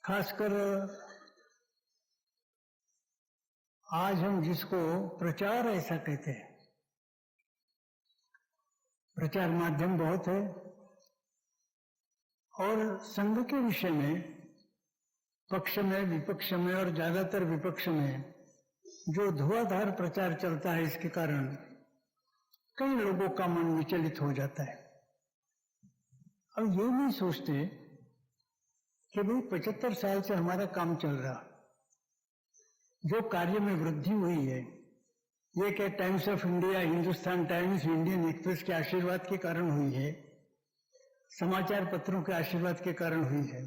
खासकर आज हम जिसको प्रचार ऐसा कहते हैं, प्रचार माध्यम बहुत है और संघ के विषय में पक्ष में विपक्ष में और ज्यादातर विपक्ष में जो धुआंधार प्रचार चलता है, इसके कारण कई लोगों का मन विचलित हो जाता है। अब ये नहीं सोचते कि भाई 75 साल से हमारा काम चल रहा, जो कार्य में वृद्धि हुई है ये क्या times of India, Hindustan times, Indian express के आशीर्वाद के कारण हुई है, समाचार पत्रों के आशीर्वाद के कारण हुई है।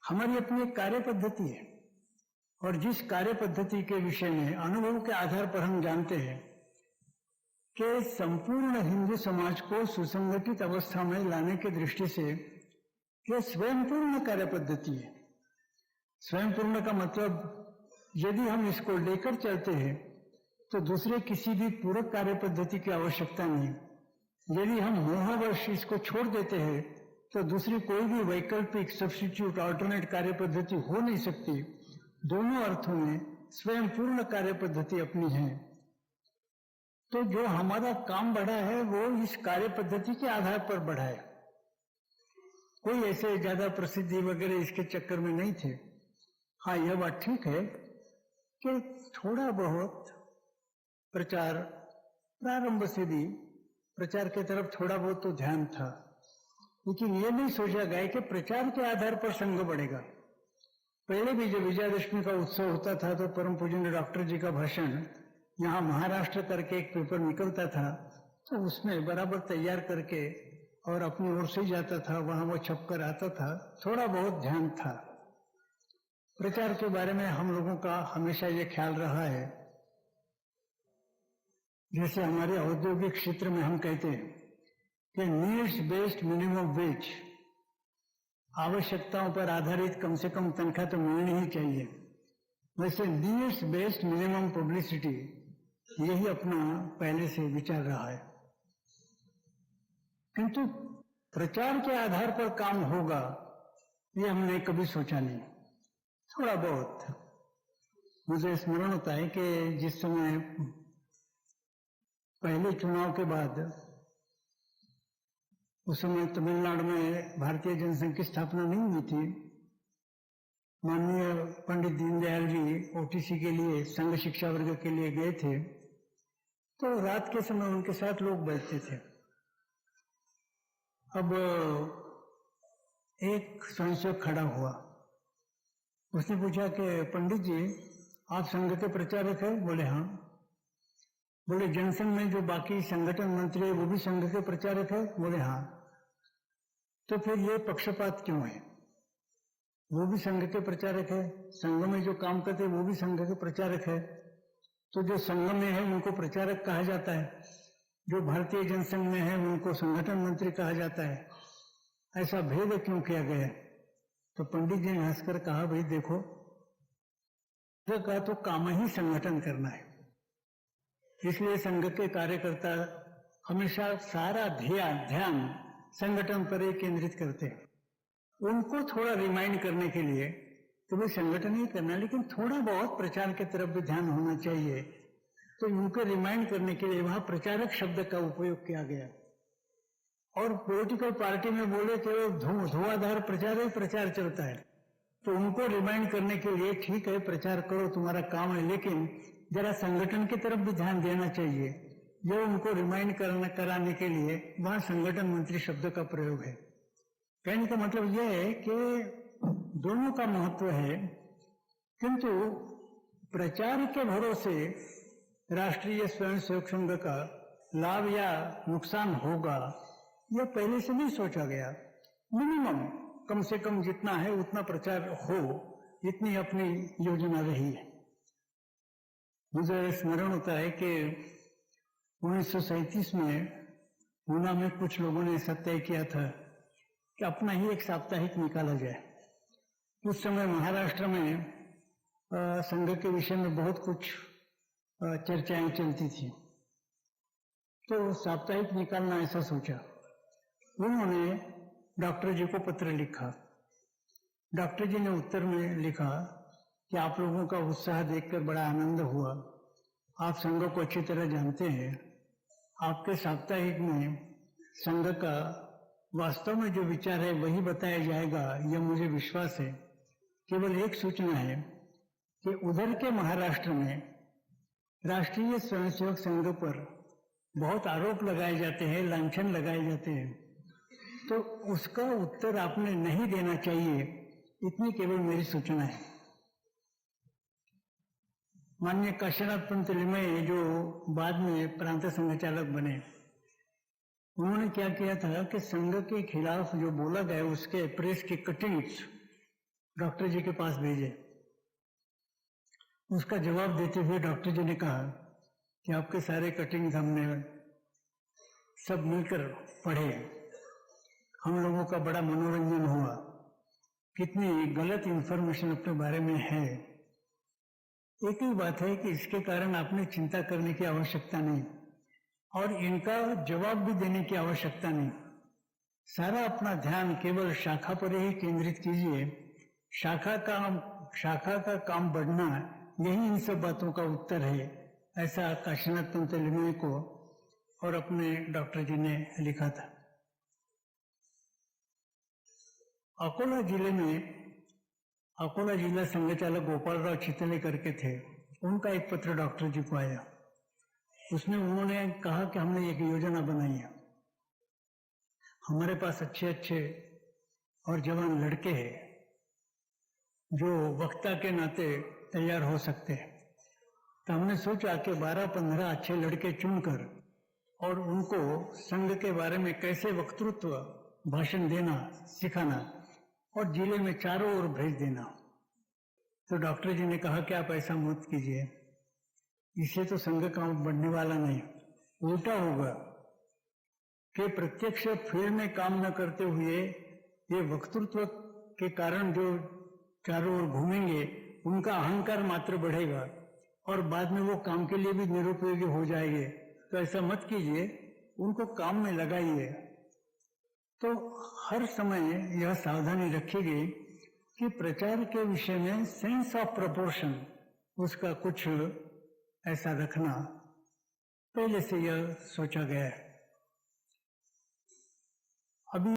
हमारी अपनी एक कार्य पद्धति है और जिस कार्य पद्धति के विषय में अनुभव के आधार पर हम जानते हैं कि संपूर्ण हिंदू समाज को सुसंगठित अवस्था में लाने की दृष्टि से यह स्वयंपूर्ण कार्य पद्धति है। स्वयंपूर्ण का मतलब यदि हम इसको लेकर चलते हैं तो दूसरे किसी भी पूरक कार्य पद्धति की आवश्यकता नहीं। यदि हम मोहवश इसको छोड़ देते हैं तो दूसरी कोई भी वैकल्पिक सब्स्टिट्यूट अल्टरनेट कार्य पद्धति हो नहीं सकती। दोनों अर्थों में स्वयंपूर्ण कार्य पद्धति अपनी है। तो जो हमारा काम बढ़ा है वो इस कार्य पद्धति के आधार पर बढ़ा है। कोई ऐसे ज्यादा प्रसिद्धि वगैरह इसके चक्कर में नहीं थे। हाँ, यह बात ठीक है कि थोड़ा बहुत प्रचार, प्रारंभ से भी प्रचार की तरफ थोड़ा बहुत तो ध्यान था, लेकिन ये नहीं सोचा गया कि प्रचार के आधार पर संघ बढ़ेगा। पहले भी जब विजयादशमी का उत्सव होता था तो परम पूजनीय डॉक्टर जी का भाषण यहाँ महाराष्ट्र करके एक पेपर निकलता था, तो उसमें बराबर तैयार करके और अपनी ओर से जाता था, वहां वो छपकर आता था। थोड़ा बहुत ध्यान था। प्रचार के बारे में हम लोगों का हमेशा ये ख्याल रहा है, जैसे हमारे औद्योगिक क्षेत्र में हम कहते हैं कि नीड्स बेस्ड मिनिमम वेज, आवश्यकताओं पर आधारित कम से कम तनख्वाह तो मिलनी ही चाहिए। वैसे नीड्स बेस्ड मिनिमम पब्लिसिटी, यही अपना पहले से विचार रहा है। किंतु प्रचार के आधार पर काम होगा ये हमने कभी सोचा नहीं। थोड़ा बहुत मुझे स्मरण होता है कि जिस समय पहले चुनाव के बाद, उस समय तमिलनाडु में भारतीय जनसंघ की स्थापना नहीं हुई थी। माननीय पंडित दीनदयाल जी ओटीसी के लिए, संघ शिक्षा वर्ग के लिए गए थे, तो रात के समय उनके साथ लोग बैठते थे। अब एक स्वयंसेवक खड़ा हुआ, उसने पूछा कि पंडित जी आप संघ के प्रचारक हैं? बोले हाँ। बोले जनसंघ में जो बाकी संगठन मंत्री है वो भी संघ के प्रचारक है? बोले हाँ। तो फिर ये पक्षपात क्यों है? वो भी संघ के प्रचारक है, संघ में जो काम करते वो भी संघ के प्रचारक है, तो जो संघ में है उनको प्रचारक कहा जाता है, जो भारतीय जनसंघ में है उनको संगठन मंत्री कहा जाता है। ऐसा भेद क्यों किया गया? तो पंडित जी ने हंसकर कहा, भाई देखो, का तो काम ही संगठन करना है, इसलिए संघ के कार्यकर्ता हमेशा सारा ध्यान संगठन पर ही केंद्रित करते हैं। उनको थोड़ा रिमाइंड करने के लिए तो वे संगठन ही करना, लेकिन थोड़ा बहुत प्रचार की तरफ भी ध्यान होना चाहिए। तो उनको रिमाइंड करने के लिए वहां प्रचारक शब्द का उपयोग किया गया। और पॉलिटिकल पार्टी में बोले कि वो धुआंधार प्रचार चलता है, तो उनको रिमाइंड करने के लिए ठीक है प्रचार करो, तुम्हारा काम है, लेकिन जरा संगठन की तरफ भी ध्यान देना चाहिए। जो उनको रिमाइंड कराने के लिए वहां संगठन मंत्री शब्द का प्रयोग है। कहने का मतलब यह है कि दोनों का महत्व है, किंतु प्रचार के भरोसे राष्ट्रीय स्वयंसेवक संघ का लाभ या नुकसान होगा यह पहले से नहीं सोचा गया। मिनिमम कम से कम जितना है उतना प्रचार हो, इतनी अपनी योजना रही है। मुझे स्मरण होता है कि 1937 में ऊना में कुछ लोगों ने ऐसा तय किया था कि अपना ही एक साप्ताहिक निकाला जाए। उस समय महाराष्ट्र में संघ के विषय में बहुत कुछ चर्चाएं चलती थी, तो साप्ताहिक निकालना ऐसा सोचा। उन्होंने डॉक्टर जी को पत्र लिखा डॉक्टर जी ने उत्तर में लिखा कि आप लोगों का उत्साह देखकर बड़ा आनंद हुआ। आप संघ को अच्छी तरह जानते हैं। आपके साप्ताहिक में संघ का वास्तव में जो विचार है वही बताया जाएगा, यह मुझे विश्वास है। केवल एक सूचना है कि उधर के महाराष्ट्र में राष्ट्रीय स्वयंसेवक संघ पर बहुत आरोप लगाए जाते हैं, लांछन लगाए जाते हैं, तो उसका उत्तर आपने नहीं देना चाहिए, इतनी केवल मेरी सूचना है। माननीय काशीनाथ पंत लिमये जो बाद में प्रांत संघचालक बने, उन्होंने क्या किया था कि संघ के खिलाफ जो बोला गया उसके प्रेस की कटिंग्स डॉक्टर जी के पास भेजे। उसका जवाब देते हुए डॉक्टर जी ने कहा कि आपके सारे कटिंग्स हमने सब मिलकर पढ़े, हम लोगों का बड़ा मनोरंजन हुआ, कितनी गलत इंफॉर्मेशन अपने बारे में है। एक ही बात है कि इसके कारण आपने चिंता करने की आवश्यकता नहीं और इनका जवाब भी देने की आवश्यकता नहीं। सारा अपना ध्यान केवल शाखा पर ही केंद्रित कीजिए। शाखा का काम बढ़ना, यही इन सब बातों का उत्तर है, ऐसा काशीनाथ पंत लिमये को और अपने डॉक्टर जी ने लिखा था। अकोला जिला संघचालक गोपालराव चितले करके थे, उनका एक पत्र डॉक्टर जी को आया। उसमें उन्होंने कहा कि हमने एक योजना बनाई है, हमारे पास अच्छे और जवान लड़के हैं जो वक्ता के नाते तैयार हो सकते हैं। तो हमने सोचा कि 12-15 अच्छे लड़के चुनकर और उनको संघ के बारे में कैसे वक्तृत्व भाषण देना सिखाना और जिले में चारों ओर भेज देना। तो डॉक्टर जी ने कहा कि आप ऐसा मत कीजिए, इससे तो संघ काम बढ़ने वाला नहीं, उल्टा होगा कि प्रत्यक्ष फील्ड में काम न करते हुए ये वक्तृत्व के कारण जो चारों ओर घूमेंगे उनका अहंकार मात्र बढ़ेगा और बाद में वो काम के लिए भी निरुपयोगी हो जाएंगे। तो ऐसा मत कीजिए, उनको काम में लगाइए। तो हर समय यह सावधानी रखिएगा कि प्रचार के विषय में सेंस ऑफ प्रोपोर्शन उसका कुछ ऐसा रखना, पहले से यह सोचा गया है। अभी